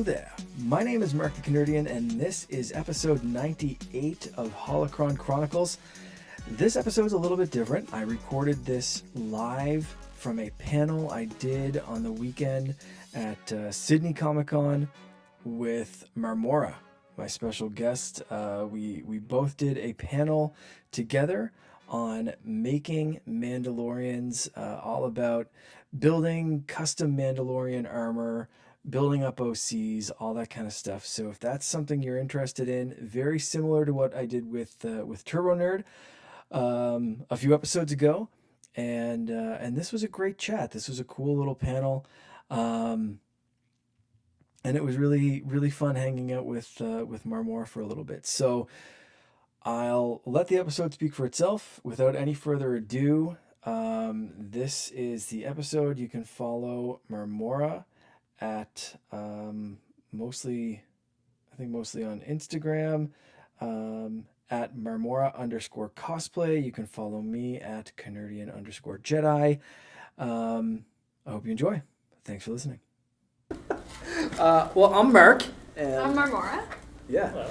there. My name is Mark the Canadian, and this is episode 98 of Holocron Chronicles. This episode is a little bit different. I recorded this live from a panel I did on the weekend at Sydney Comic Con with Marmora, my special guest. We both did a panel together on making Mandalorians, all about building custom Mandalorian armor, building up OCs, all that kind of stuff. So if that's something you're interested in, very similar to what I did with Turbo Nerd a few episodes ago, and this was a great chat. This was a cool little panel, and it was really fun hanging out with Marmora for a little bit. So I'll let the episode speak for itself. Without any further ado, this is the episode. You can follow Marmora at mostly on Instagram, at Marmora_cosplay. You can follow me at Canardian_Jedi. I hope you enjoy. Thanks for listening. Well, I'm Mark. And I'm Marmora. Yeah.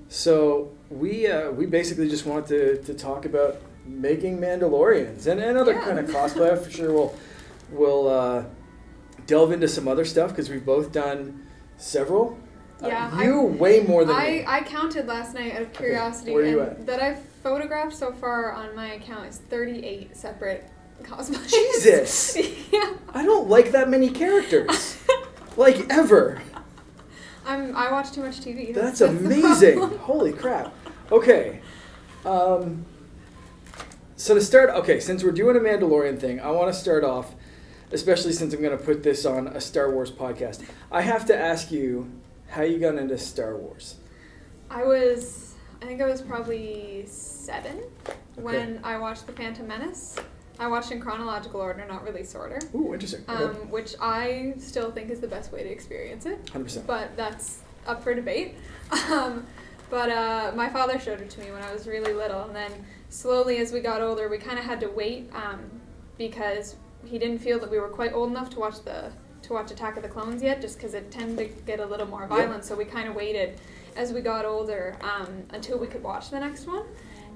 So we basically just wanted to talk about making Mandalorians and other kind of cosplay. For sure we'll delve into some other stuff because we've both done several. Yeah, you way more than me. I counted last night out of curiosity, where are you at? That I've photographed so far on my account is 38 separate cosplays. Jesus! Yeah. I don't like that many characters. Like, ever. I watch too much TV. That's amazing. Holy crap. Okay. So to start, since we're doing a Mandalorian thing, I want to start off, especially since I'm going to put this on a Star Wars podcast. I have to ask you how you got into Star Wars. I think I was probably 7 when I watched The Phantom Menace. I watched in chronological order, not release order. Ooh, interesting. Which I still think is the best way to experience it. 100%. But that's up for debate. But my father showed it to me when I was really little, and then slowly as we got older, we kind of had to wait because he didn't feel that we were quite old enough to watch Attack of the Clones yet, just because it tended to get a little more violent. Yep. So we kind of waited as we got older until we could watch the next one.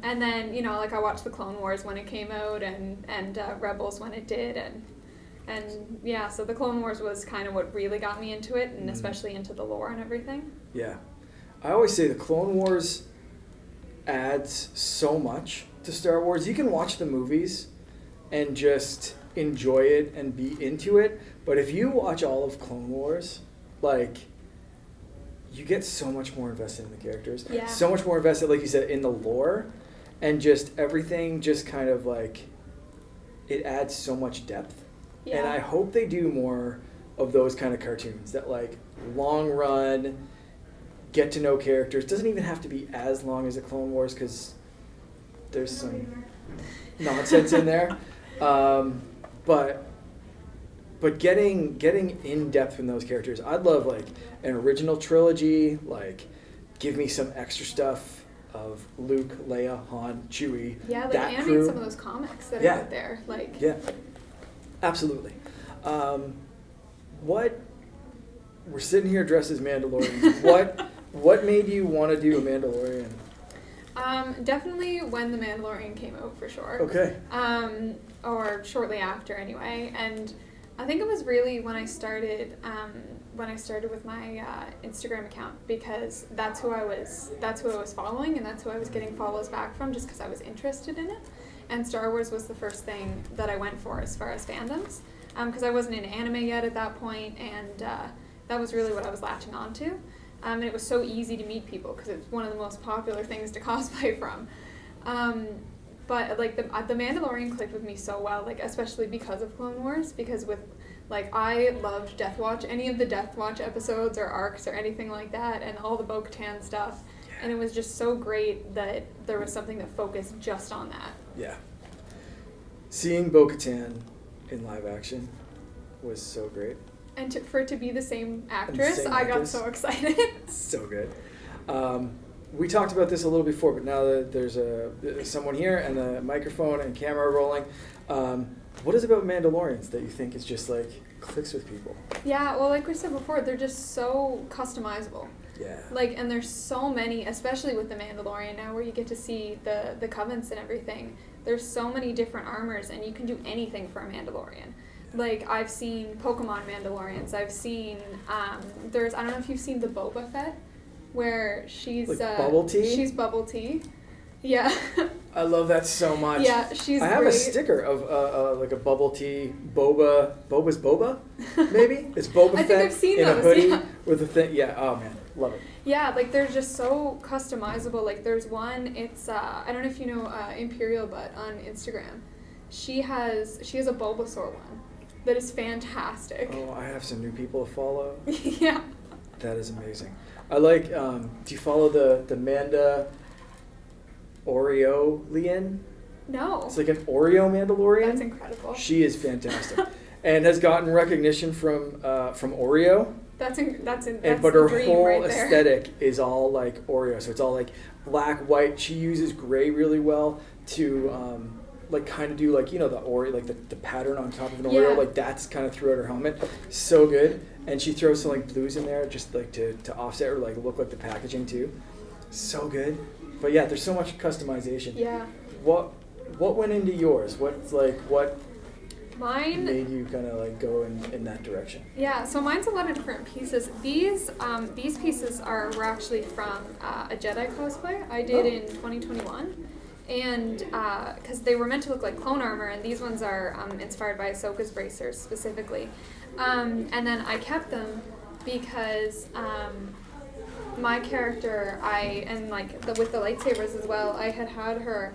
And then, I watched the Clone Wars when it came out and Rebels when it did. And yeah, so the Clone Wars was kind of what really got me into it, and especially into the lore and everything. Yeah. I always say the Clone Wars adds so much to Star Wars. You can watch the movies and just enjoy it and be into it. But if you watch all of Clone Wars, you get so much more invested in the characters. Yeah. So much more invested, like you said, in the lore. And just everything just kind of it adds so much depth. Yeah. And I hope they do more of those kind of cartoons that long run, get to know characters. Doesn't even have to be as long as the Clone Wars because there's some nonsense in there. But getting in depth from those characters, I'd love an original trilogy. Give me some extra stuff of Luke, Leia, Han, Chewie. Yeah, animate some of those comics that are out there. Yeah, absolutely. We're sitting here dressed as Mandalorians. What made you want to do a Mandalorian? Definitely when The Mandalorian came out, for sure. Okay. Or shortly after, anyway. And I think it was really when I started with my Instagram account, because that's who I was following, and that's who I was getting follows back from, just because I was interested in it. And Star Wars was the first thing that I went for as far as fandoms, because I wasn't in anime yet at that point, and that was really what I was latching onto. And it was so easy to meet people because it's one of the most popular things to cosplay from. But the Mandalorian clicked with me so well, especially because of Clone Wars, because I loved Death Watch, any of the Death Watch episodes or arcs or anything like that, and all the Bo-Katan stuff. Yeah. And it was just so great that there was something that focused just on that. Yeah. Seeing Bo-Katan in live action was so great. And for it to be the same actress, I got so excited. So good. We talked about this a little before, but now that there's someone here and the microphone and camera rolling, what is it about Mandalorians that you think is just clicks with people. Yeah, well, like we said before, they're just so customizable. Yeah. Like, and there's so many, especially with the Mandalorian now, where you get to see the covens and everything. There's so many different armors, and you can do anything for a Mandalorian. Like, I've seen Pokemon Mandalorians. I've seen, I don't know if you've seen the Boba Fett, where she's... Like bubble tea? She's bubble tea. Yeah. I love that so much. Yeah, she's I have great. a sticker of like a bubble tea Boba's Boba, maybe? It's Boba I Fett think I've seen in those, a hoodie yeah. with a thing. Yeah, oh man, love it. Yeah, like they're just so customizable. Like there's one, it's I don't know if you know Imperial Butt on Instagram. She has a Bulbasaur one that is fantastic. Oh, I have some new people to follow. Yeah. That is amazing. I like. Do you follow the Manda Oreo Lien? No. It's like an Oreo Mandalorian. That's incredible. She is fantastic, and has gotten recognition from Oreo. But But her dream whole right there. aesthetic is all like Oreo, so it's all like black, white. She uses gray really well to like kind of do like the Oreo, like the pattern on top of an Oreo, Yeah. like that's kind of throughout her helmet. So good, and she throws some like blues in there just like to offset or like look like the packaging too. So good, but yeah, there's so much customization. Yeah. What went into yours? What Mine. made you kind of like go in that direction? Yeah, so mine's a lot of different pieces. These pieces were actually from a Jedi cosplay I did in 2021, and because they were meant to look like clone armor, and these ones are inspired by Ahsoka's bracers specifically, and then I kept them because my character, with the lightsabers as well, I had her.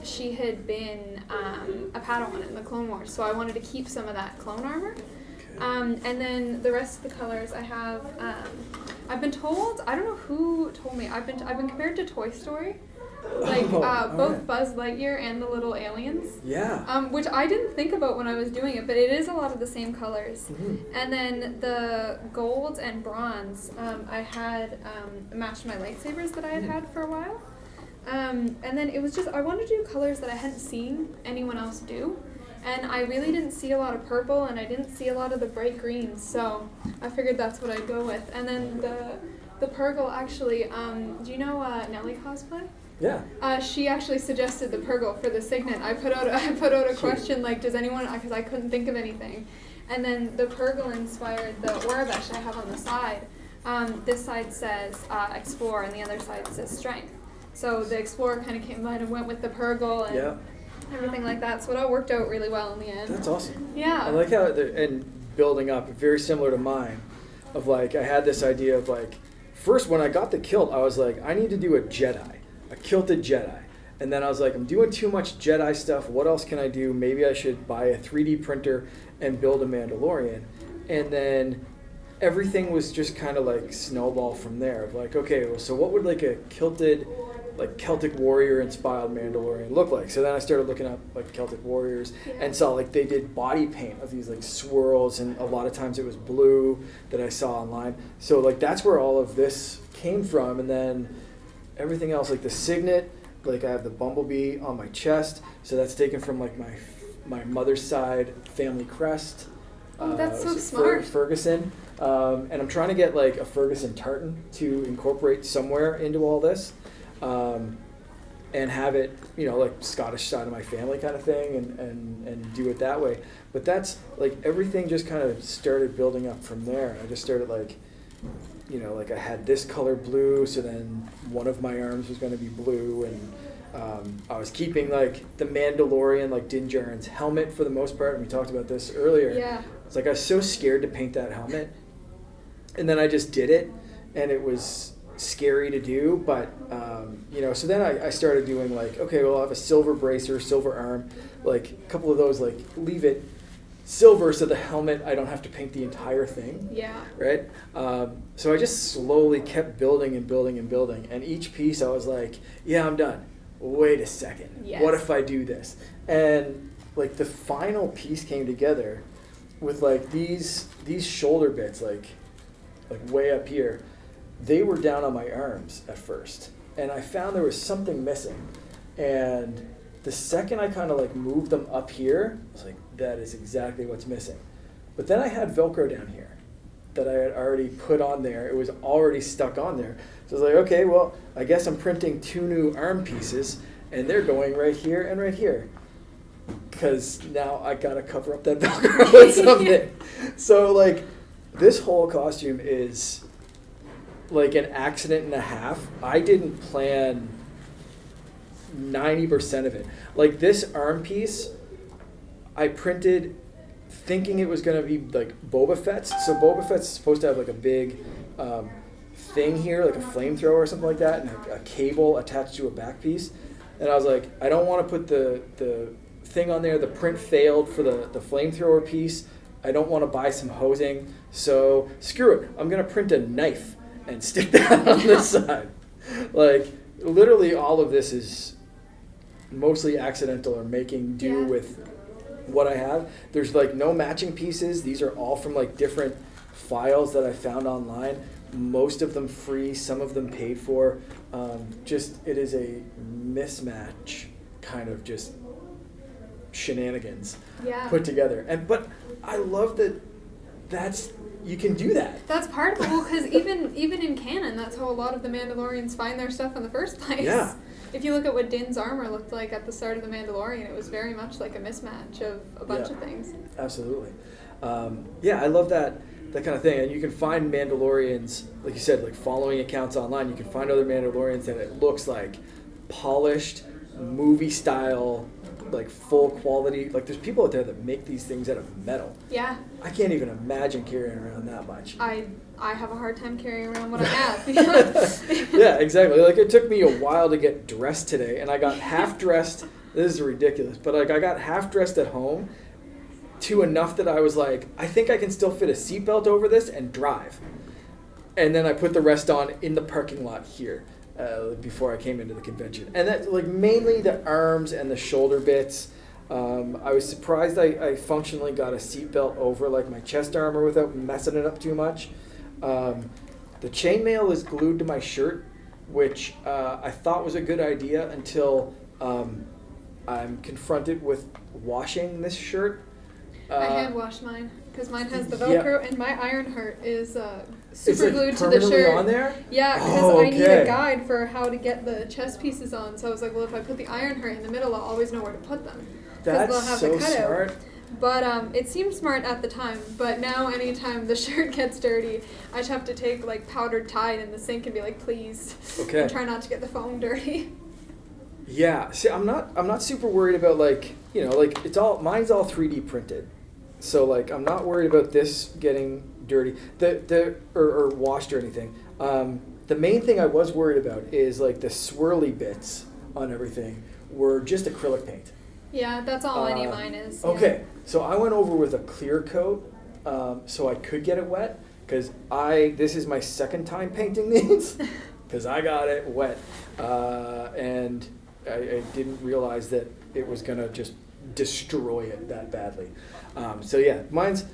She had been a Padawan in the Clone Wars, so I wanted to keep some of that clone armor. And then the rest of the colors I have, I've been told, I don't know who told me, I've been compared to Toy Story, like both right. Buzz Lightyear and the little aliens. Yeah. Which I didn't think about when I was doing it, but it is a lot of the same colors. Mm-hmm. And then the gold and bronze, I had matched my lightsabers that I had for a while. And then it was just, I wanted to do colors that I hadn't seen anyone else do. And I really didn't see a lot of purple, and I didn't see a lot of the bright greens, so I figured that's what I'd go with. And then the Purgle, actually, do you know Nelly cosplay? Yeah. She actually suggested the Purgle for the signet. I put out a question, like, does anyone, because I couldn't think of anything. And then the Purgle inspired the Orabesh I have on the side. This side says explore, and the other side says strength. So the Explorer kind of came by and went with the Purgle and everything like that. So it all worked out really well in the end. That's awesome. Yeah. I like how, and building up, very similar to mine, of like, I had this idea of like, first when I got the kilt, I was like, I need to do a kilted Jedi. And then I was like, I'm doing too much Jedi stuff. What else can I do? Maybe I should buy a 3D printer and build a Mandalorian. And then everything was just kind of like snowball from there. Of like, okay, well, so what would like a kilted, like Celtic warrior inspired Mandalorian look like? So then I started looking up like Celtic warriors and saw like they did body paint of these like swirls, and a lot of times it was blue that I saw online. So like that's where all of this came from. And then everything else, like the signet, like I have the bumblebee on my chest, so that's taken from like my mother's side family crest. Oh, that's so smart. Ferguson. And I'm trying to get like a Ferguson tartan to incorporate somewhere into all this. And have it, like Scottish side of my family kind of thing, and do it that way. But that's like everything just kind of started building up from there. I just started like, like I had this color blue, so then one of my arms was going to be blue, and I was keeping like the Mandalorian, like Din Djarin's helmet for the most part, and we talked about this earlier. Yeah. It's like I was so scared to paint that helmet, and then I just did it, and it was scary to do, but so then I started doing like, okay, well, I have a silver bracer, silver arm, like a couple of those, like leave it silver so the helmet, I don't have to paint the entire thing. Yeah. Right? So I just slowly kept building and building and building, and each piece I was like, yeah, I'm done. Wait a second. Yes. What if I do this? And like the final piece came together with like these shoulder bits, like way up here. They were down on my arms at first, and I found there was something missing. And the second I kind of like moved them up here, I was like, that is exactly what's missing. But then I had Velcro down here that I had already put on there. It was already stuck on there. So I was like, okay, well, I guess I'm printing 2 new arm pieces, and they're going right here and right here. Because now I gotta cover up that Velcro with something. So like, this whole costume is like an accident and a half. I didn't plan 90% of it. Like this arm piece, I printed thinking it was gonna be like Boba Fett's. So Boba Fett's supposed to have like a big thing here, like a flamethrower or something like that, and a cable attached to a back piece. And I was like, I don't want to put the thing on there. The print failed for the flamethrower piece. I don't want to buy some hosing, so screw it. I'm gonna print a knife and stick that on the side. Like literally, all of this is mostly accidental or making do with what I have. There's like no matching pieces. These are all from like different files that I found online. Most of them free, some of them paid for. It is a mismatch kind of just shenanigans put together. But I love that you can do that. That's part of it. Well, because even in canon, that's how a lot of the Mandalorians find their stuff in the first place. Yeah. If you look at what Din's armor looked like at the start of The Mandalorian, it was very much like a mismatch of a bunch of things. Absolutely. I love that kind of thing. And you can find Mandalorians, like you said, like following accounts online. You can find other Mandalorians that it looks like polished, movie style, like full quality. Like there's people out there that make these things out of metal. Yeah. I can't even imagine carrying around that much. I have a hard time carrying around what I have. Yeah, exactly. Like it took me a while to get dressed today, and I got half dressed. This is ridiculous, but like I got half dressed at home to enough that I was like, I think I can still fit a seatbelt over this and drive. And then I put the rest on in the parking lot here before I came into the convention. And that's like mainly the arms and the shoulder bits. I was surprised I functionally got a seatbelt over like my chest armor without messing it up too much. The chainmail is glued to my shirt, which I thought was a good idea until I'm confronted with washing this shirt. I hand wash mine because mine has the Velcro and my iron heart is super glued to the shirt. On there? Yeah, because I need a guide for how to get the chest pieces on. So I was like, well, if I put the iron heart in the middle, I'll always know where to put them. Because they'll have the cutout. Smart. But it seemed smart at the time. But now, anytime the shirt gets dirty, I just have to take like powdered Tide in the sink and be like, please, and try not to get the foam dirty. Yeah, see, I'm not super worried about like mine's all 3D printed, so like I'm not worried about this getting dirty, or washed or anything. The main thing I was worried about is like the swirly bits on everything were just acrylic paint. Yeah, that's all any of mine is. Okay, so I went over with a clear coat, so I could get it wet because this is my second time painting these because I got it wet, and I didn't realize that it was gonna just destroy it that badly. So yeah, mine's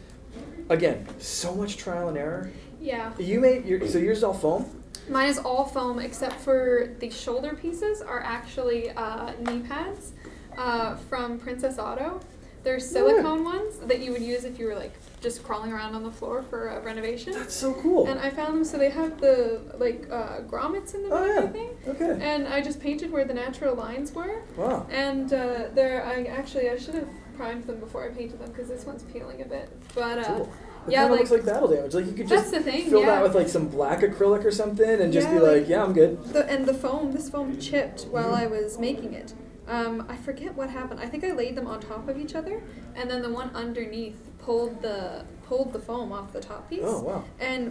again so much trial and error. Yeah. So yours is all foam? Mine is all foam except for the shoulder pieces are actually knee pads from Princess Auto. They're silicone ones that you would use if you were like just crawling around on the floor for a renovation. That's so cool. And I found them, so they have the grommets in them and everything. Okay. And I just painted where the natural lines were. Wow. And I should have primed them before I painted them because this one's peeling a bit. But cool. It kind of looks like battle damage. Like you could just fill that with like some black acrylic or something and just be like, yeah, I'm good. This foam chipped while I was making it. I forget what happened. I think I laid them on top of each other, and then the one underneath pulled the foam off the top piece. Oh wow!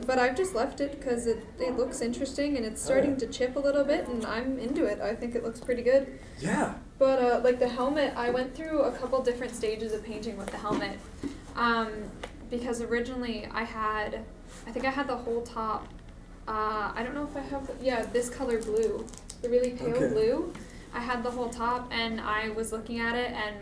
But I've just left it because it looks interesting and it's starting to chip a little bit, and I'm into it. I think it looks pretty good. Yeah. But like the helmet, I went through a couple different stages of painting with the helmet, because originally I think I had the whole top. I don't know if I have this color blue, the really pale blue. I had the whole top, and I was looking at it, and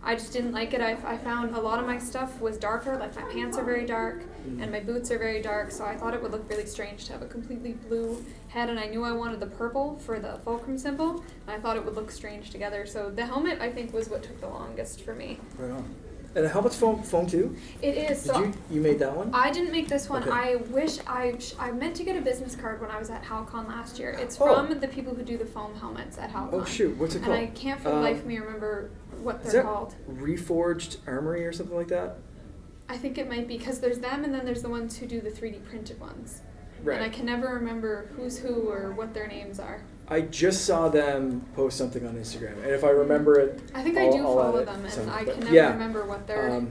I just didn't like it. I found a lot of my stuff was darker, like my pants are very dark, and my boots are very dark, so I thought it would look really strange to have a completely blue head, and I knew I wanted the purple for the fulcrum symbol, and I thought it would look strange together. So the helmet, I think, was what took the longest for me. Right on. And how much foam too? It is. You made that one? I didn't make this one. Okay. I wish I meant to get a business card when I was at Holocron last year. It's Oh. from the people who do the foam helmets at Holocron. Oh shoot, what's it called? And I can't for the life of me remember what Is they're that called. Reforged Armory or something like that? I think it might be because there's them and then there's the ones who do the 3D printed ones. Right. And I can never remember who's who or what their names are. I just saw them post something on Instagram, and if I remember it, I think I do I'll follow add them, it. and I But can never yeah, remember what they're.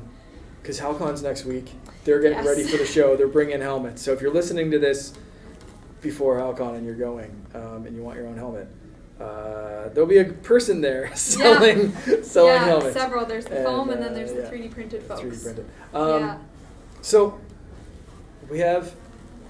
Because Halcon's next week. They're getting Yes. ready for the show. They're bringing helmets. So if you're listening to this before Halcon and you're going and you want your own helmet, there'll be a person there selling helmets. Several. There's the foam, and then there's the yeah, 3D printed folks. 3D printed. Yeah. So we have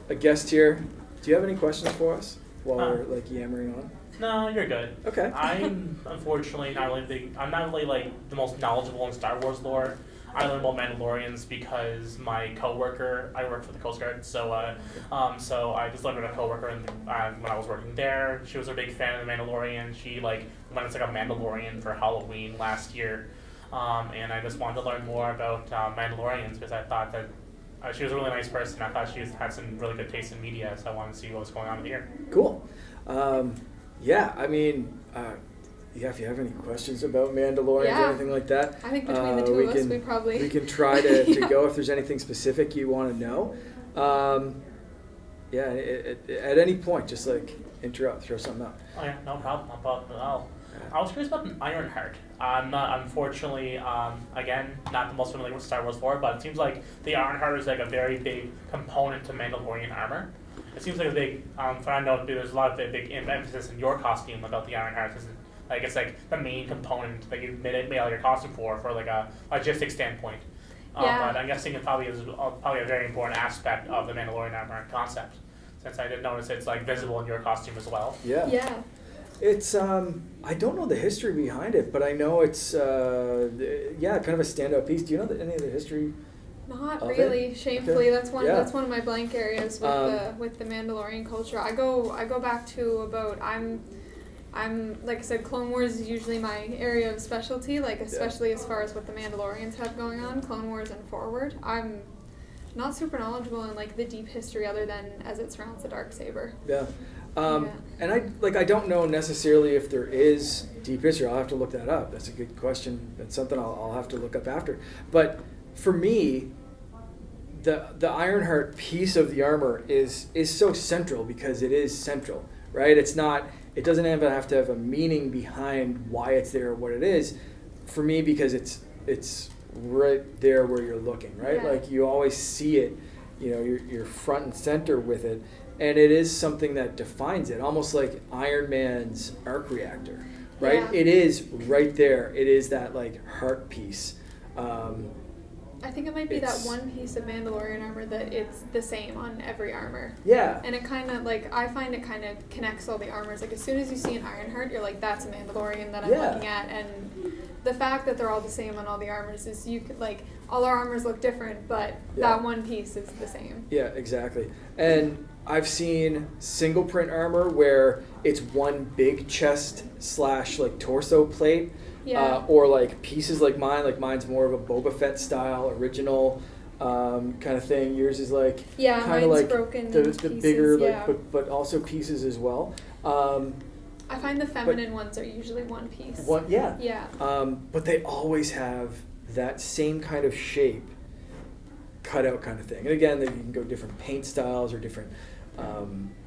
a guest here. Do you have any questions for us while we're like yammering on? No, you're good. Okay. I'm unfortunately not really big. I'm not really like the most knowledgeable in Star Wars lore. I learned about Mandalorians because my coworker. I work for the Coast Guard, so I just learned about a coworker, and when I was working there, she was a big fan of the Mandalorian. She went as like a Mandalorian for Halloween last year, and I just wanted to learn more about Mandalorians because I thought that. She was a really nice person. I thought she had some really good taste in media, so I wanted to see what was going on here. Cool. Yeah, I mean, if you have any questions about Mandalorians or anything like that, I think between the two of us, we can try to go if there's anything specific you want to know. At any point, just like interrupt, throw something out. Oh yeah, no problem. I was curious about an Ironheart. I'm not, unfortunately, again, not the most familiar with Star Wars lore, but it seems like the Ironheart is like a very big component to Mandalorian armor. It seems like a big, I know there's a lot of big emphasis in your costume about the Ironheart. Like it's like the main component that you made out your costume for like a logistics standpoint. But I'm guessing it probably is probably a very important aspect of the Mandalorian armor concept, since I did notice it's like visible in your costume as well. Yeah. Yeah. It's I don't know the history behind it, but I know it's kind of a standout piece. Do you know any of the history? Not really. Shamefully, Okay. that's one of my blank areas with the Mandalorian culture. I go back to about I'm like I said, Clone Wars is usually my area of specialty. Like especially as far as what the Mandalorians have going on, Clone Wars and forward. I'm not super knowledgeable in like the deep history other than as it surrounds the Darksaber. Yeah. And I don't know necessarily if there is deep history. I'll have to look that up. That's a good question. That's something I'll have to look up after. But for me, the Ironheart piece of the armor is so central because it is central, right? It doesn't even have to have a meaning behind why it's there or what it is. For me, because it's right there where you're looking, right? Yeah. Like you always see it, you're front and center with it. And it is something that defines it, almost like Iron Man's arc reactor, right? Yeah. It is right there. It is that like heart piece. I think it might be that one piece of Mandalorian armor that it's the same on every armor. Yeah. And it kind of like I find it kind of connects all the armors. Like as soon as you see an Ironheart, you're like, that's a Mandalorian that I'm looking at. And the fact that they're all the same on all the armors is you could like all our armors look different, but that one piece is the same. Yeah, exactly. And I've seen single print armor where it's one big chest / like torso plate. Yeah. Or like pieces like mine. Like mine's more of a Boba Fett style original kind of thing. Yours is like kind of like broken the pieces, bigger like but also pieces as well. I find the feminine ones are usually one piece. Yeah. But they always have that same kind of shape, cutout kind of thing. And again, you can go different paint styles or different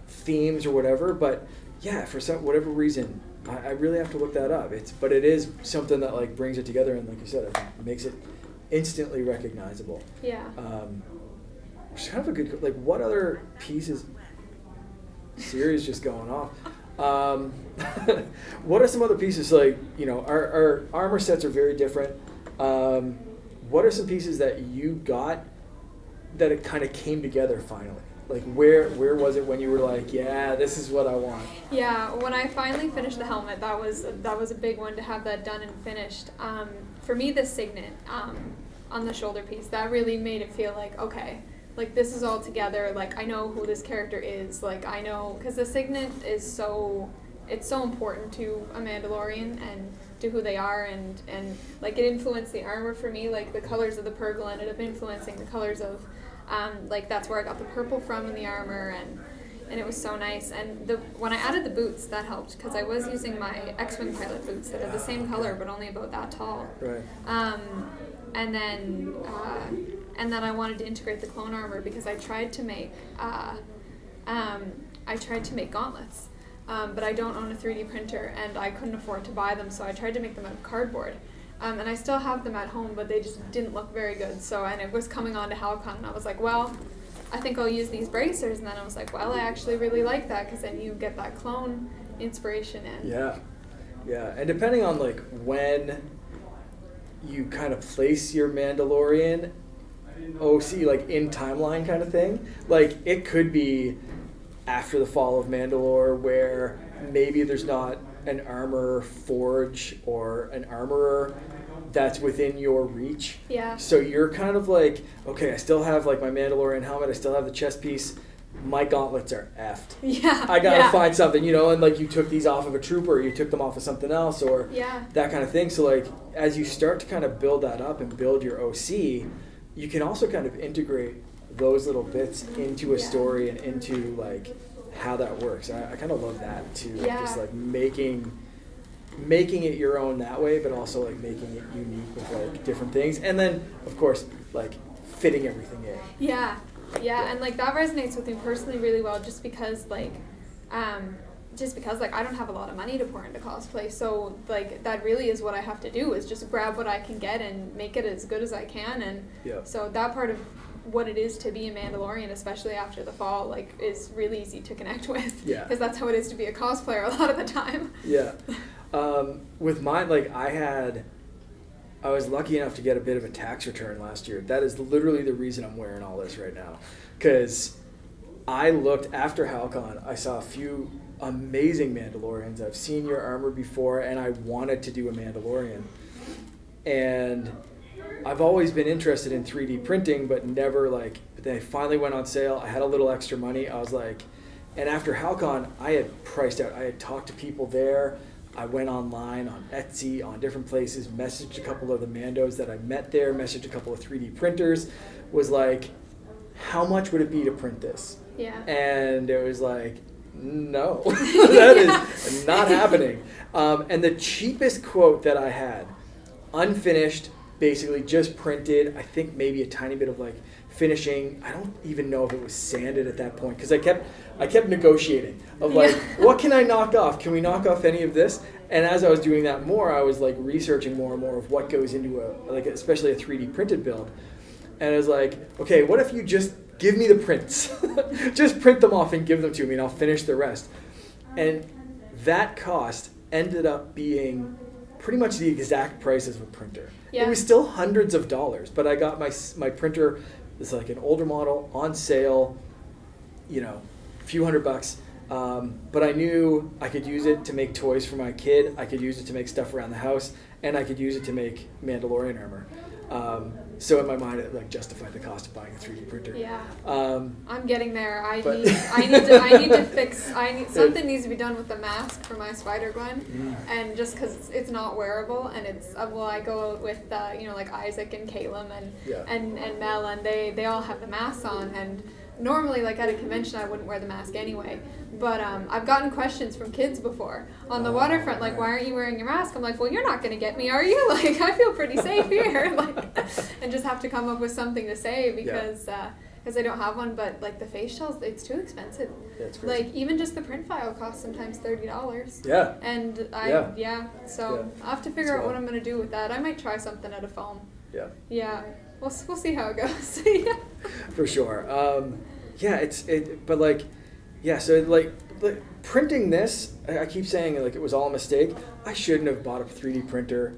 themes or whatever. But yeah, for whatever reason, I really have to look that up. But it is something that like brings it together, and like you said, I think it makes it instantly recognizable. Yeah. Which is kind of a good. Like, what other pieces? Siri's just going off. What are some other pieces? Like, our armor sets are very different. What are some pieces that you got that it kind of came together finally? Like where was it when you were like, yeah, this is what I want? Yeah, when I finally finished the helmet, that was a big one to have that done and finished. For me, the signet on the shoulder piece, that really made it feel like, okay, like this is all together. Like I know who this character is. Like I know, because the signet is it's so important to a Mandalorian and to who they are, and like it influenced the armor for me. Like the colors of the purgle ended up influencing the colors of like that's where I got the purple from in the armor, and it was so nice. And when I added the boots, that helped because I was using my X-Wing pilot boots that are the same color but only about that tall. Right. And then I wanted to integrate the clone armor because I tried to make gauntlets, but I don't own a 3D printer and I couldn't afford to buy them, so I tried to make them out of cardboard. And I still have them at home, but they just didn't look very good. So, and it was coming on to Holocron, and I was like, well, I think I'll use these bracers. And then I was like, well, I actually really like that because then you get that clone inspiration in. Yeah. And depending on like when you kind of place your Mandalorian OC, like in timeline kind of thing, like it could be after the fall of Mandalore where maybe there's not an armor forge or an armorer that's within your reach. Yeah. So you're kind of like, okay, I still have like my Mandalorian helmet, I still have the chest piece, my gauntlets are effed. Yeah. I gotta find something, and like you took these off of a trooper, or you took them off of something else, or that kind of thing. So like as you start to kind of build that up and build your OC, you can also kind of integrate those little bits into a story and into like how that works. I kind of love that too. Yeah. Just like making it your own that way, but also like making it unique with like different things, and then of course like fitting everything in. Yeah, and like that resonates with me personally really well, just because like I don't have a lot of money to pour into cosplay, so like that really is what I have to do, is just grab what I can get and make it as good as I can, and so that part of what it is to be a Mandalorian, especially after the fall, like is really easy to connect with, because that's how it is to be a cosplayer a lot of the time. With mine, like I was lucky enough to get a bit of a tax return last year. That is literally the reason I'm wearing all this right now, because I looked after Halcon, I saw a few amazing Mandalorians. I've seen your armor before and I wanted to do a Mandalorian, and I've always been interested in 3D printing, but never but they finally went on sale. I had a little extra money. I was like, and after Halcon, I had priced out. I had talked to people there. I went online on Etsy, on different places, messaged a couple of the Mandos that I met there, messaged a couple of 3D printers, was like, how much would it be to print this? Yeah. And it was like, no, that is not happening. And the cheapest quote that I had, unfinished, basically just printed, I think maybe a tiny bit of like finishing. I don't even know if it was sanded at that point, because I kept negotiating of like, what can I knock off? Can we knock off any of this? And as I was doing that more, I was like researching more and more of what goes into especially a 3D printed build. And I was like, okay, what if you just give me the prints? Just print them off and give them to me and I'll finish the rest. And that cost ended up being pretty much the exact price as a printer. It was still hundreds of dollars, but I got my printer, it's like an older model, on sale, a few $100. But I knew I could use it to make toys for my kid, I could use it to make stuff around the house, and I could use it to make Mandalorian armor. So in my mind, it like justified the cost of buying a 3D printer. Yeah. I'm getting there. I need to fix. Something needs to be done with the mask for my Spider-Gwen, and just because it's not wearable, and it's I go out with like Isaac and Caleb and Mel, and they all have the masks on, and normally like at a convention I wouldn't wear the mask anyway. But I've gotten questions from kids before on the waterfront, like, why aren't you wearing your mask? I'm like, well, you're not going to get me, are you? Like, I feel pretty safe here. And just have to come up with something to say because I don't have one. But, like, the face shells, it's too expensive. Yeah, it's crazy. Like, even just the print file costs sometimes $30. Yeah. And so I'll have to figure out what I'm going to do with that. I might try something out of foam. Yeah. Yeah. We'll see how it goes. For sure. So like printing this, I keep saying like it was all a mistake. I shouldn't have bought a 3D printer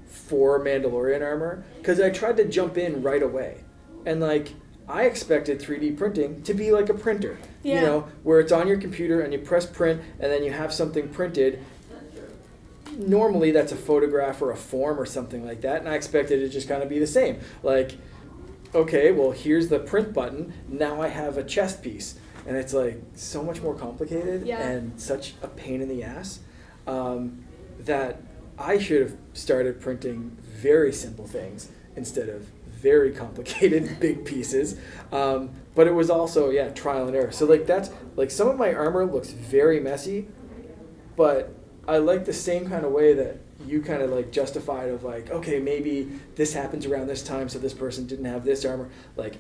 for Mandalorian armor, because I tried to jump in right away, and like I expected 3D printing to be like a printer, where it's on your computer and you press print and then you have something printed. Normally that's a photograph or a form or something like that, and I expected it to just kind of be the same. Like, okay, well, here's the print button, now I have a chest piece. and it's like so much more complicated Yeah. and such a pain in the ass that I should have started printing very simple things instead of very complicated big pieces. But it was also, trial and error. So like that's like some of my armor looks very messy, but I like the same kind of way that you kind of like justified of like, okay, maybe this happens around this time, so this person didn't have this armor. Like,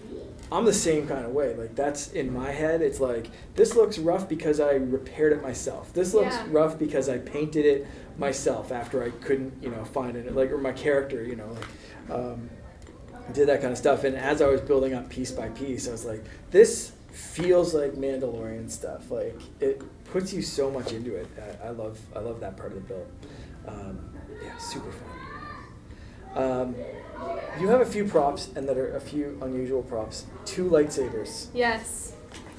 I'm the same kind of way. Like, that's in my head. It's like, this looks rough because I repaired it myself. This looks rough because I painted it myself after I couldn't, find it. Like, or my character, did that kind of stuff. And as I was building up piece by piece, I was like, this feels like Mandalorian stuff. Like, it puts you so much into it. I love that part of the build. Super fun. You have a few props, and that are a few unusual props. 2 lightsabers. Yes.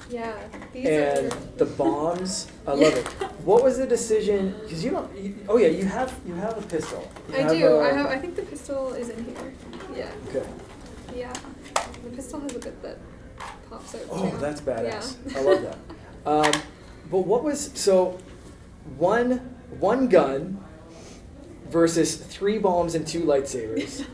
Yeah. These and are the bombs. I love it. What was the decision? Because you don't. You have a pistol. I think the pistol is in here. Yeah. Okay. Yeah. The pistol has a bit that pops out. Oh, too. that's badass. Yeah. I love that. But what was one gun versus 3 bombs and 2 lightsabers?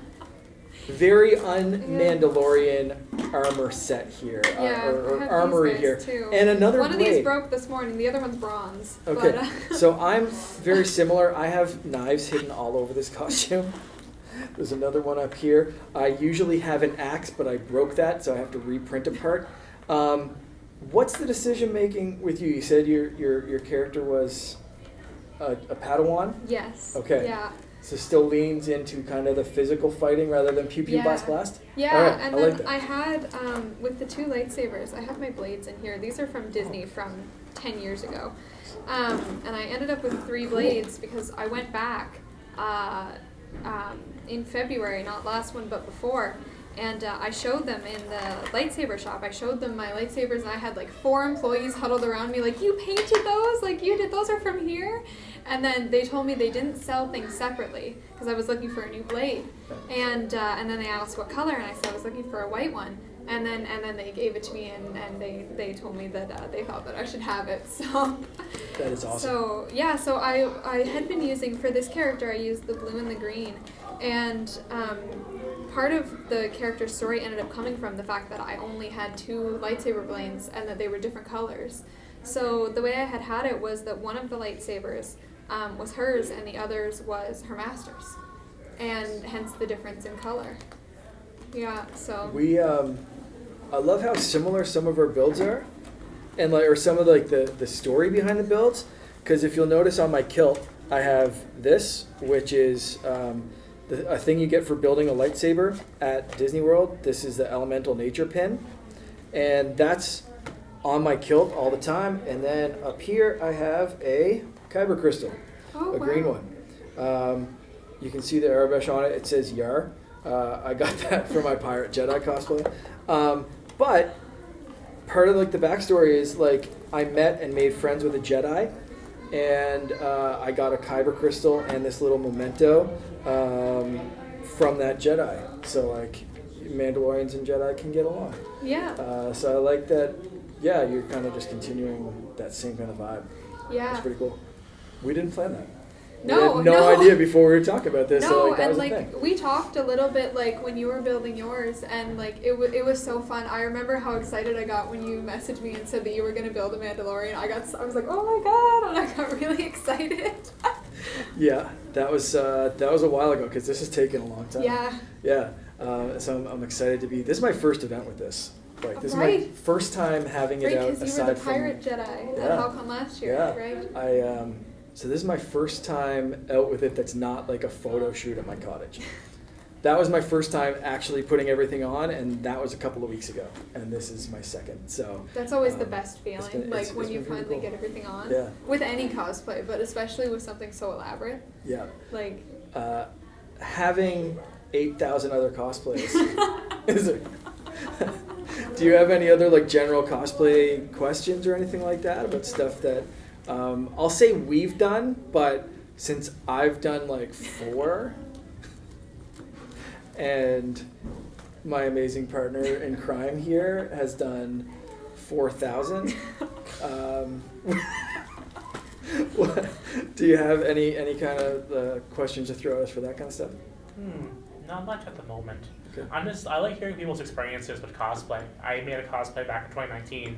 Very un-Mandalorian armor set here, or armory here, too. And another one blade. of these broke this morning. The other one's bronze. Okay, But, so I'm very similar. I have knives hidden all over this costume. There's another one up here. I usually have an axe, but I broke that, so I have to reprint a part. What's the decision making with you? You said your character was a Padawan? Yes. Okay. Yeah. So still leans into kind of the physical fighting rather than pew pew blast blast? Yeah, All right, and I then like that. I had, with the 2 lightsabers, I have my blades in here. These are from Disney from 10 years ago. And I ended up with 3 blades because I went back in February, not last one, but before. And I showed them in the lightsaber shop. I showed them my lightsabers, and I had like 4 employees huddled around me like, you painted those? Like, you did those are from here? And then they told me they didn't sell things separately because I was looking for a new blade. And then they asked what color, and I said I was looking for a white one. And then they gave it to me, and they told me that they thought that I should have it. So that is awesome. So I had been using, for this character, I used the blue and the green. And part of the character's story ended up coming from the fact that I only had 2 lightsaber blades and that they were different colors. So the way I had it was that one of the lightsabers was hers and the others was her master's. And hence the difference in color. Yeah, so. I love how similar some of our builds are, and or some of the story behind the builds. Because if you'll notice on my kilt, I have this, which is a thing you get for building a lightsaber at Disney World. This is the Elemental Nature pin, and that's on my kilt all the time. And then up here I have a kyber crystal, green one. You can see the Arabesh on it. It says Yar. I got that for my Pirate Jedi cosplay. But part of the backstory is I met and made friends with a Jedi, and I got a kyber crystal and this little memento from that Jedi. So Mandalorians and Jedi can get along. Yeah. So I like that. Yeah, you're kind of just continuing that same kind of vibe. Yeah. That's pretty cool. We didn't plan that. No, we had no idea before we were talking about this. No, so that and was a thing. we talked a little bit when you were building yours, and it was so fun. I remember how excited I got when you messaged me and said that you were gonna build a Mandalorian. I was like, oh my god, and I got really excited. Yeah, that was a while ago because this has taken a long time. Yeah. Yeah. So I'm excited to be. This is my first event with this. This is my first time having it out. Because you were the Pirate Jedi at Holocron last year, right? So this is my first time out with it that's not a photo shoot at my cottage. That was my first time actually putting everything on, and that was a couple of weeks ago. And this is my second. So that's always the best feeling, it's when you finally cool. Get everything on. Yeah. With any cosplay, but especially with something so elaborate. Yeah. Having 8,000 other cosplays. Do you have any other general cosplay questions or anything like that about stuff that I'll say we've done, but since I've done 4, and my amazing partner in crime here has done 4,000. Do you have any kind of questions to throw at us for that kind of stuff? Not much at the moment. Okay. I like hearing people's experiences with cosplay. I made a cosplay back in 2019.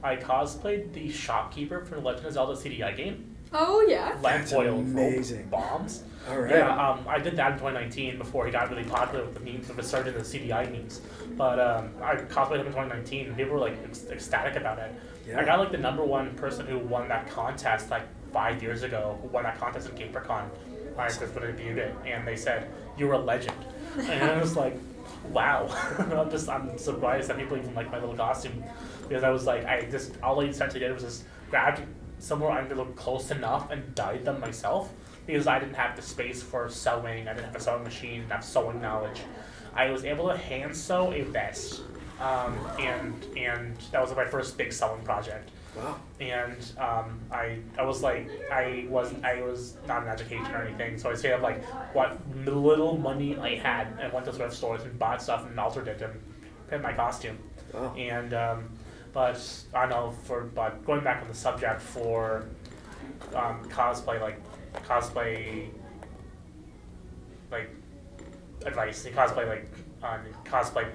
I cosplayed the shopkeeper for the Legend of Zelda CDI game. Oh yeah. That's Lamp oil amazing. bombs. All right. Yeah, I did that in 2019 before he got really popular with the memes of a surge in the CDI memes. But I cosplayed him in 2019 and people were like ecstatic about it. Yeah. I got like the #1 person who won that contest like 5 years ago, who won that contest in GamerCon. I just debuted it and they said, "You're a legend." And I was like, wow. I'm surprised that people even like my little costume. Because I was like, all I essentially did was just grabbed somewhere I looked close enough and dyed them myself. Because I didn't have the space for sewing, I didn't have a sewing machine, didn't have sewing knowledge. I was able to hand sew a vest. And that was my first big sewing project. Wow. And I was not in education or anything, so I saved up like what little money I had and went to thrift stores and bought stuff and altered it and fit my costume. Wow. And but I know but going back on the subject for cosplay advice, cosplay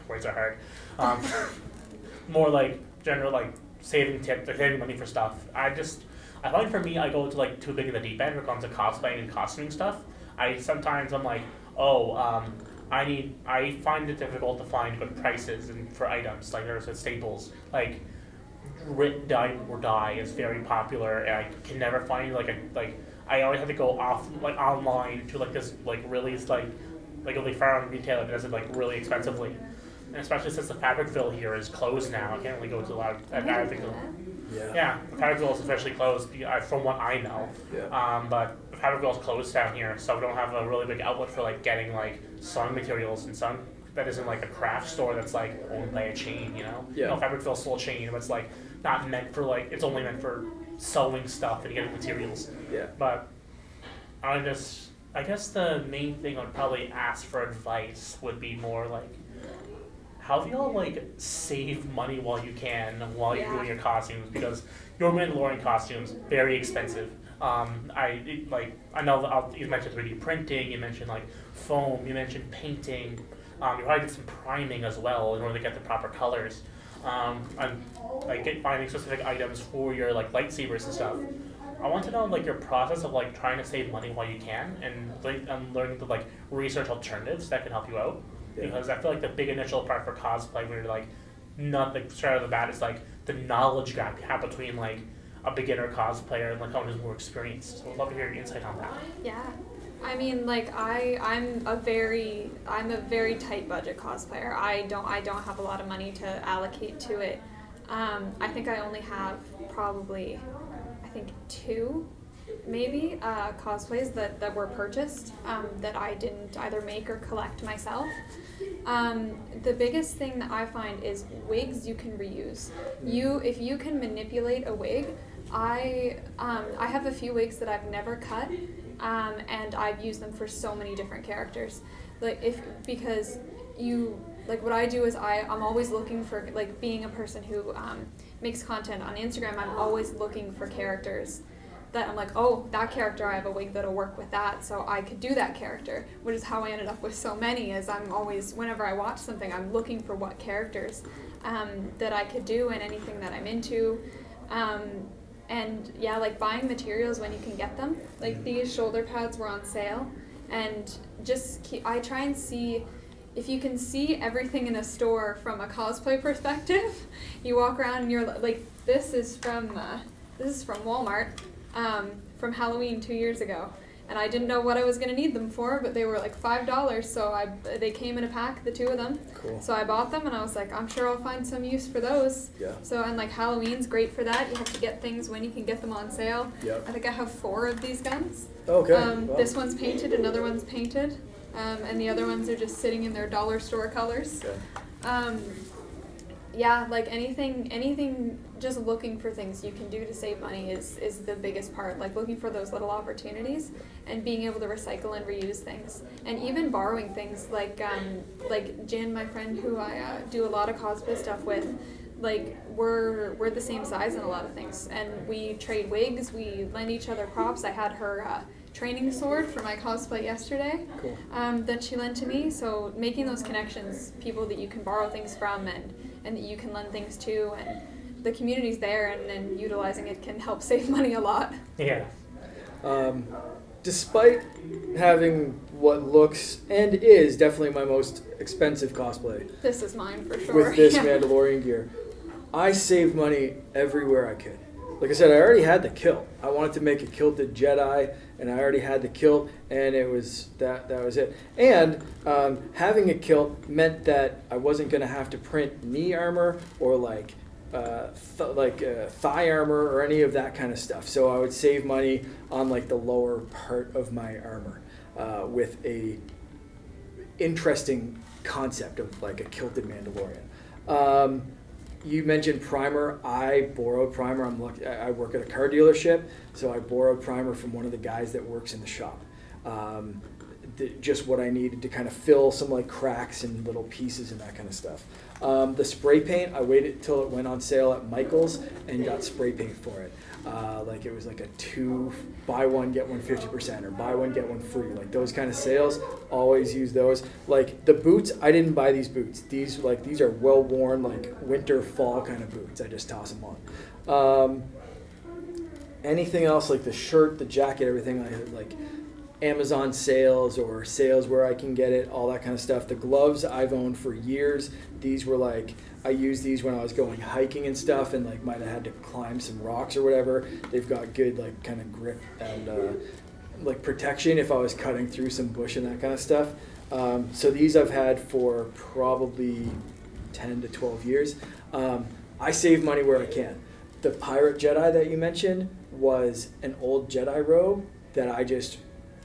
words are hard. More like general like saving money for stuff. I find for me, I go to like too big in the deep end when it comes to cosplaying and costuming stuff. I'm like, I find it difficult to find good prices and for items like there's staples like Rit Dye or Die is very popular and I can never find I always have to go off online to this really really far on retailer that does it really expensively. And especially since the Fabricville here is closed now, I can't really go to a lot of. I think. Yeah, Fabricville is officially closed from what I know. Yeah. But Fabricville is closed down here, so we don't have a really big outlet for getting sewing materials and sewing that isn't a craft store that's owned by a chain. Yeah. Fabricville's still a chain, but it's not meant for it's only meant for sewing stuff and getting materials. Yeah. But I guess the main thing I'd probably ask for advice would be more how do y'all save money while you can while you're doing your costumes, because your Mandalorian costumes very expensive. I know you mentioned 3D printing, you mentioned foam, you mentioned painting, you probably did some priming as well in order to get the proper colors. And finding specific items for your lightsabers and stuff. I want to know your process of trying to save money while you can and learning to research alternatives that can help you out. Yeah. Because I feel the big initial part for cosplay when you're not straight out of the bat is the knowledge gap you have between a beginner cosplayer and someone who's more experienced. So I'd love to hear your insight on that. Yeah. I mean, I'm a very tight budget cosplayer. I don't have a lot of money to allocate to it. I think I only have probably 2 maybe cosplays that were purchased that I didn't either make or collect myself. The biggest thing that I find is wigs you can reuse. If you can manipulate a wig, I have a few wigs that I've never cut, and I've used them for so many different characters. Because what I do is I'm always looking for being a person who makes content on Instagram. I'm always looking for characters that I'm that character, I have a wig that'll work with that, so I could do that character, which is how I ended up with so many. Is I'm always, whenever I watch something, I'm looking for what characters that I could do and anything that I'm into. And yeah, buying materials when you can get them. These shoulder pads were on sale, and I try and see if you can see everything in a store from a cosplay perspective. You walk around and you're this is from Walmart. From Halloween 2 years ago, and I didn't know what I was going to need them for, but they were $5, so they came in a pack, the 2 of them. Cool. So I bought them, and I was I'm sure I'll find some use for those. Yeah. So, and Halloween's great for that. You have to get things when you can get them on sale. Yep. I think I have 4 of these guns. Okay. Wow. This one's painted, another one's painted, and the other ones are just sitting in their dollar store colors. Okay. Yeah, anything, just looking for things you can do to save money is the biggest part. Looking for those little opportunities and being able to recycle and reuse things, and even borrowing things. Jen, my friend who I do a lot of cosplay stuff with, like we're the same size in a lot of things, and we trade wigs, we lend each other props. I had her training sword for my cosplay yesterday. Cool. That she lent to me. So making those connections, people that you can borrow things from and that you can lend things to, and the community's there, and utilizing it can help save money a lot. Yeah. Despite having what looks and is definitely my most expensive cosplay This is mine for sure. with this Yeah. Mandalorian gear, I saved money everywhere I could. Like I said, I already had the kilt. I wanted to make a kilted Jedi, and I already had the kilt, and it was that was it. And having a kilt meant that I wasn't going to have to print knee armor or like thigh armor or any of that kind of stuff. So I would save money on like the lower part of my armor with a interesting concept of like a kilted Mandalorian. You mentioned primer. I borrowed primer. I work at a car dealership, so I borrowed primer from one of the guys that works in the shop. Just what I needed to kind of fill some like cracks and little pieces and that kind of stuff. The spray paint, I waited till it went on sale at Michael's and got spray paint for it. Like it was like a buy one get one 50% or buy one get one free. Like those kind of sales, always use those. Like the boots, I didn't buy these boots. These are well worn like winter fall kind of boots. I just toss them on. Anything else like the shirt, the jacket, everything I had like Amazon sales or sales where I can get it, all that kind of stuff. The gloves I've owned for years. These were like, I used these when I was going hiking and stuff and like might have had to climb some rocks or whatever. They've got good like kind of grip and like protection if I was cutting through some bush and that kind of stuff. So these I've had for probably 10 to 12 years. I save money where I can. The Pirate Jedi that you mentioned was an old Jedi robe that I just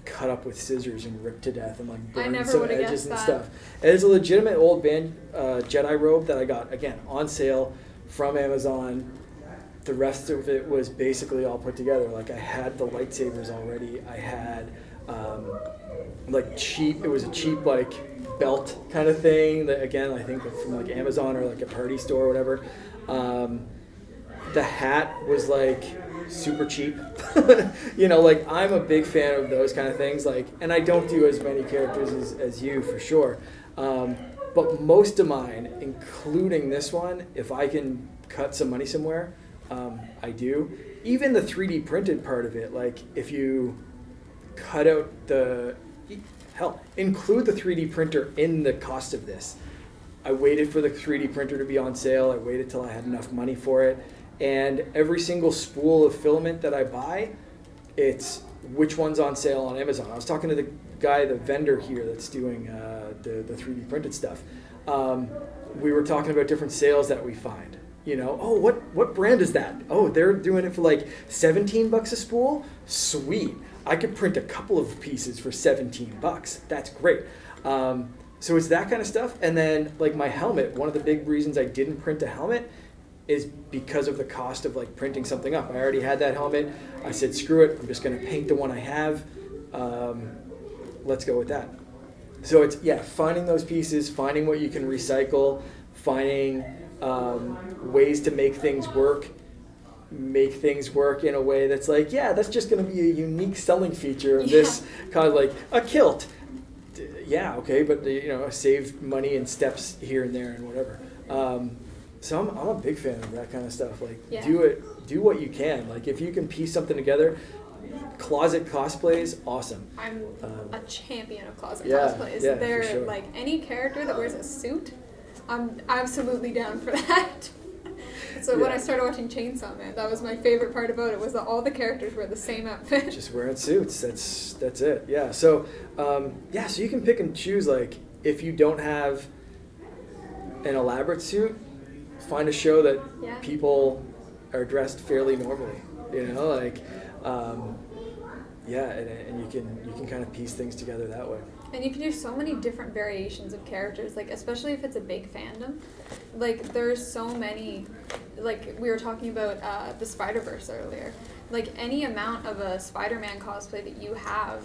cut up with scissors and ripped to death and like burned some edges and stuff. And it's a legitimate old Jedi robe that I got, again, on sale from Amazon. The rest of it was basically all put together. Like I had the lightsabers already. I had like cheap, it was a cheap like belt kind of thing that, again, I think from like Amazon or like a party store or whatever. The hat was like super cheap. You know, like I'm a big fan of those kind of things, like, and I don't do as many characters as you for sure, but most of mine, including this one, if I can cut some money somewhere, I do. Even the 3D printed part of it, like if you cut out include the 3D printer in the cost of this. I waited for the 3D printer to be on sale. I waited till I had enough money for it. And every single spool of filament that I buy, it's which one's on sale on Amazon. I was talking to the guy, the vendor here that's doing the 3D printed stuff. We were talking about different sales that we find. You know, oh, what brand is that? Oh, they're doing it for like $17 a spool? Sweet. I could print a couple of pieces for $17. That's great. So it's that kind of stuff. And then like my helmet, one of the big reasons I didn't print a helmet is because of the cost of like printing something up. I already had that helmet. I said, screw it. I'm just going to paint the one I have. Let's go with that. So it's, finding those pieces, finding what you can recycle, finding ways to make things work in a way that's like, that's just going to be a unique selling feature of this kind of like a kilt. Yeah, okay, but save money in steps here and there and whatever. So I'm a big fan of that kind of stuff. Like, do what you can. Like, if you can piece something together, closet cosplays, awesome. I'm a champion of closet cosplays. They're sure. Like any character that wears a suit, I'm absolutely down for that. So when I started watching Chainsaw Man, that was my favorite part about it, was that all the characters wear the same outfit. Just wearing suits. That's it. Yeah. So so you can pick and choose. Like, if you don't have an elaborate suit, find a show that people are dressed fairly normally. And you can kind of piece things together that way. And you can do so many different variations of characters, like especially if it's a big fandom. Like there's so many, like we were talking about the Spider-Verse earlier. Like any amount of a Spider-Man cosplay that you have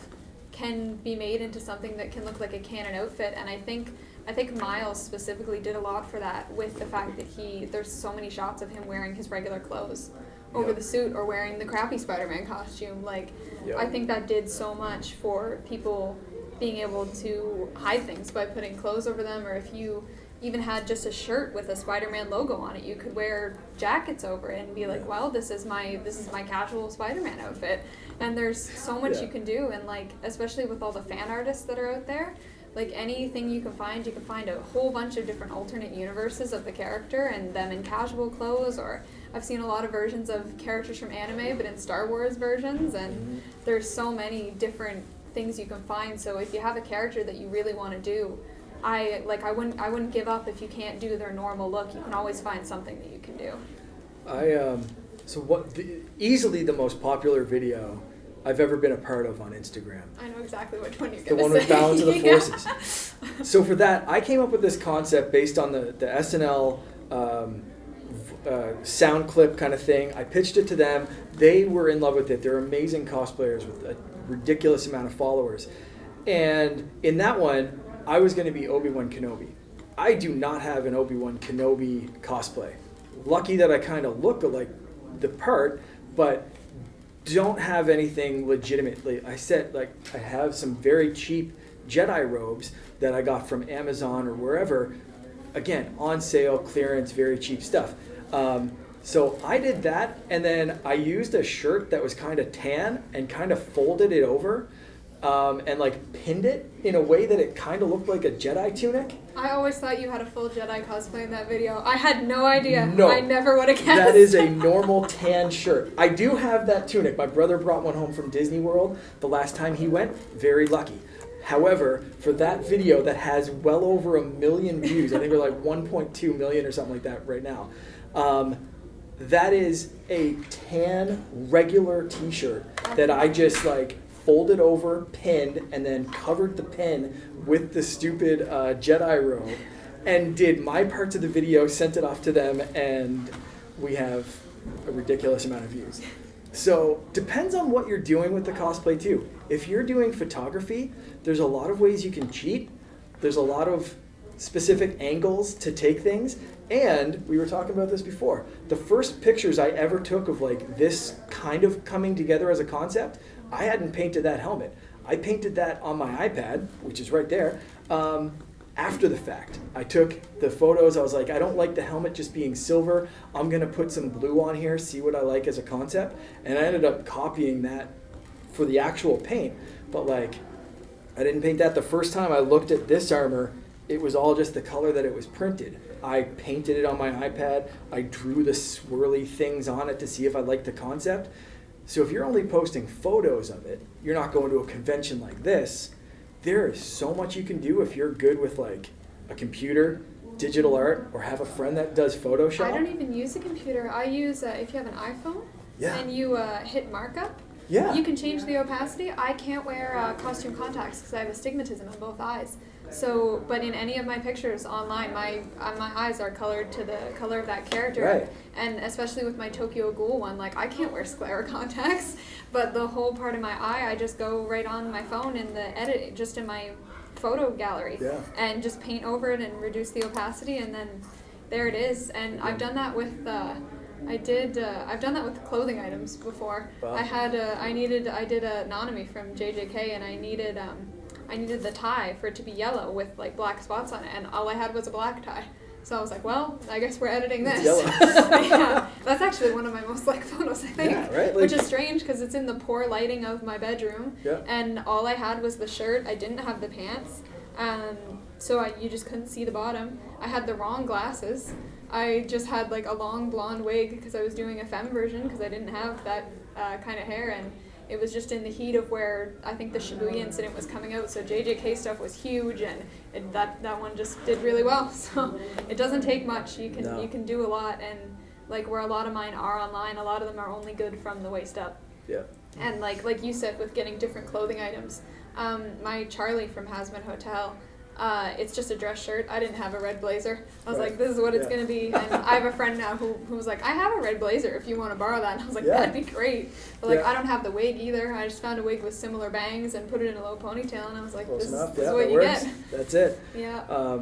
can be made into something that can look like a canon outfit. And I think I think Miles specifically did a lot for that with the fact that there's so many shots of him wearing his regular clothes over the suit or wearing the crappy Spider-Man costume. Like, I think that did so much for people being able to hide things by putting clothes over them, or if you even had just a shirt with a Spider-Man logo on it, you could wear jackets over it and be like, well, this is my casual Spider-Man outfit. And there's so much you can do, and like, especially with all the fan artists that are out there, like anything you can find a whole bunch of different alternate universes of the character and them in casual clothes, or I've seen a lot of versions of characters from anime but in Star Wars versions, and there's so many different things you can find. So if you have a character that you really want to do, I wouldn't give up if you can't do their normal look. You can always find something that you can do. Easily the most popular video I've ever been a part of on Instagram. I know exactly which one you're The going to say. one with Balance of the Forces. So for that, I came up with this concept based on the SNL sound clip kind of thing. I pitched it to them. They were in love with it. They're amazing cosplayers with a ridiculous amount of followers. And in that one, I was going to be Obi-Wan Kenobi. I do not have an Obi-Wan Kenobi cosplay. Lucky that I kind of look like the part, but don't have anything legitimately. I have some very cheap Jedi robes that I got from Amazon or wherever. Again, on sale, clearance, very cheap stuff. So I did that, and then I used a shirt that was kind of tan and kind of folded it over and like pinned it in a way that it kind of looked like a Jedi tunic. I always thought you had a full Jedi cosplay in that video. I had no idea. No. I never would have guessed. That is a normal tan shirt. I do have that tunic. My brother brought one home from Disney World the last time he went. Very lucky. However, for that video that has well over 1 million views, I think we're like 1.2 million or something like that right now, that is a tan regular t-shirt that I just like folded over, pinned, and then covered the pin with the stupid Jedi robe and did my parts of the video, sent it off to them, and we have a ridiculous amount of views. So depends on what you're doing with the cosplay too. If you're doing photography, there's a lot of ways you can cheat. There's a lot of specific angles to take things. And we were talking about this before. The first pictures I ever took of like this kind of coming together as a concept, I hadn't painted that helmet. I painted that on my iPad, which is right there, after the fact. I took the photos. I was like, I don't like the helmet just being silver. I'm going to put some blue on here, see what I like as a concept. And I ended up copying that for the actual paint. But like, I didn't paint that. The first time I looked at this armor, it was all just the color that it was printed. I painted it on my iPad. I drew the swirly things on it to see if I liked the concept. So if you're only posting photos of it, you're not going to a convention like this. There is so much you can do if you're good with like a computer, digital art, or have a friend that does Photoshop. I don't even use a computer. I use, if you have an iPhone and you hit markup, you can change the opacity. I can't wear costume contacts because I have astigmatism in both eyes. So, but in any of my pictures online, my eyes are colored to the color of that character. Right. And especially with my Tokyo Ghoul one, like I can't wear sclera contacts, but the whole part of my eye, I just go right on my phone in the edit, just in my photo gallery, and just paint over it and reduce the opacity, and then there it is. And I've done that with I've done that with clothing items before. Wow. I did a Nanami from JJK, and I needed the tie for it to be yellow with like black spots on it, and all I had was a black tie. So I was like, well, I guess we're editing this. Yeah, that's actually one of my most liked photos, I think. Yeah, right? Which is strange because it's in the poor lighting of my bedroom, and all I had was the shirt. I didn't have the pants, so you just couldn't see the bottom. I had the wrong glasses. I just had like a long blonde wig because I was doing a femme version because I didn't have that kind of hair, and it was just in the heat of where I think the Shibuya incident was coming out, so JJK stuff was huge, and that one just did really well. So it doesn't take much. You can do a lot, and like where a lot of mine are online, a lot of them are only good from the waist up. Yeah. And like you said, with getting different clothing items, my Charlie from Hazmat Hotel, It's just a dress shirt. I didn't have a red blazer. I was Right. like, this is what it's Yeah. going to be. And I have a friend now who was like, I have a red blazer if you want to borrow that. And I was like, Yeah. that'd be great. But like, Yeah. I don't have the wig either. I just found a wig with similar bangs and put it in a low ponytail. And I was like, Close this enough. is Yeah, what that you works. get. That's it. Yeah.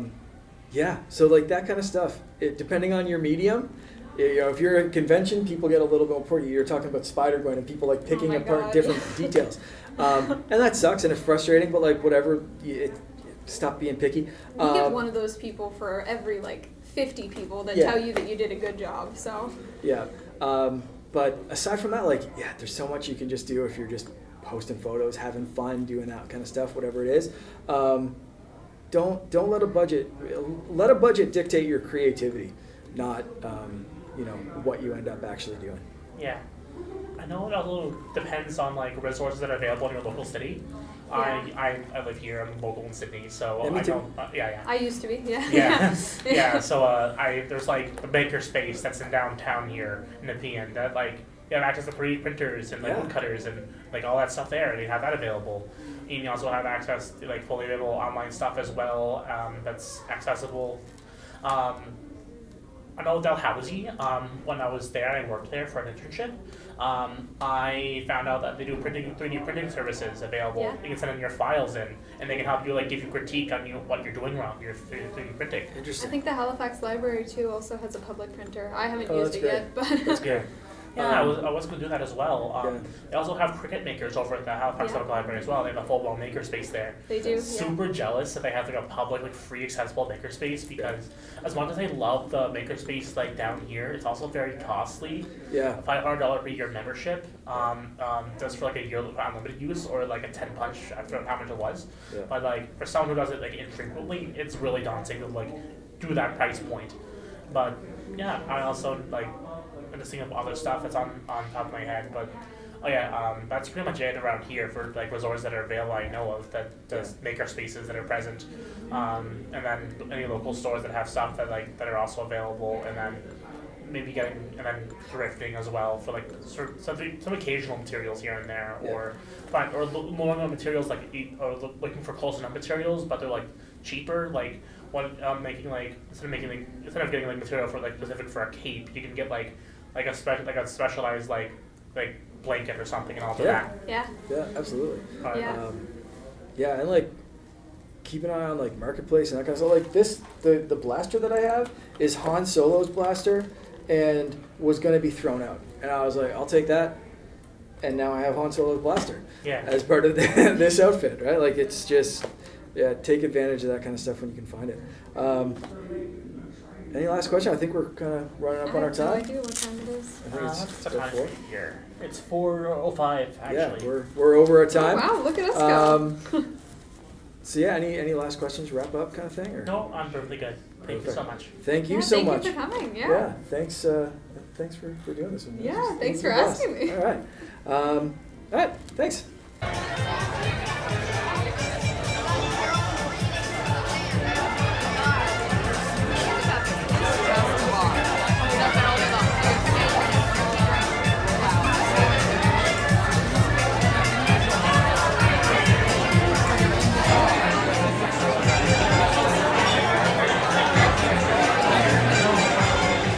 Yeah, so like that kind of stuff, depending on your medium, you know, if you're at a convention, people get a little bit more. You're talking about Spider-Gwen and people like picking my apart God. different details. And that sucks and it's frustrating, but like whatever, stop being picky. You get one of those people for every like 50 people that Yeah. tell you that you did a good job. So Yeah. But aside from that, like, yeah, there's so much you can just do if you're just posting photos, having fun, doing that kind of stuff, whatever it is. Don't let a budget dictate your creativity, not what you end up actually doing. Yeah. I know it also depends on like resources that are available in your local city. I live here. I'm local in Sydney, so Yeah, me I too. know. Yeah. I used to be. Yeah. Yeah, yeah. So there's like a maker space that's in downtown here in Nepean that like you have access to 3D printers and like Yeah. wood cutters and like all that stuff there. They have that available. And you also have access to like fully available online stuff as well. That's accessible. I know Dalhousie, when I was there and I worked there for an internship, I found out that they do 3D printing services available. Yeah. You can send in your files in, and they can help you like give you critique on what you're doing wrong. Your 3D printing. I Interesting. think the Halifax Library too also has a public printer. I haven't Oh, used that's it great. yet, but That's great. Yeah, I was going to do that as well. Yeah. They also have Cricut makers over at the Halifax Yeah. Public Library as well. They have a full-blown maker space there. they do. Yeah. Super jealous that they have like a public, like free, accessible makerspace because as much as I love the makerspace like down here, it's also very costly. Yeah. $500 per year membership, just for like a year of unlimited use or like a 10 punch. I forgot how much it was, Yeah. but like for someone who does it like infrequently, it's really daunting to like do that price point. But yeah, I also like. I'm just thinking of other stuff that's on top of my head, but that's pretty much it around here for like resorts that are available. I know of that does maker spaces that are present, and then any local stores that have stuff that are also available, and then maybe then thrifting as well for like some occasional materials here and there, Yeah. or more materials looking for close enough materials, but they're like cheaper, like. Instead of getting like material for like specific for a cape, you can get like a specialized like blanket or something and all Yeah. that. Yeah. Yeah, absolutely. Yeah. Yeah, and like keep an eye on like marketplace and that kind of stuff. Like this, the blaster that I have is Han Solo's blaster, and was going to be thrown out, and I was like, I'll take that, and now I have Han Solo's blaster Yeah. as part of this outfit, right? Like it's just, yeah, take advantage of that kind of stuff when you can find it. Any last question? I think we're kind of running up on our I have no time. idea what time it is. I think What's it's the about time 4. here? It's 4:05 actually. Yeah, we're over our Oh, time. wow, look at us go. So yeah, any last questions? Wrap up kind of thing, or? No, I'm perfectly good. Thank you so Perfect. much. Thank you Yeah, so thank much. you for coming. Yeah, thanks for doing this with me. Yeah, This is- thanks this for is the best. asking me. All right, thanks.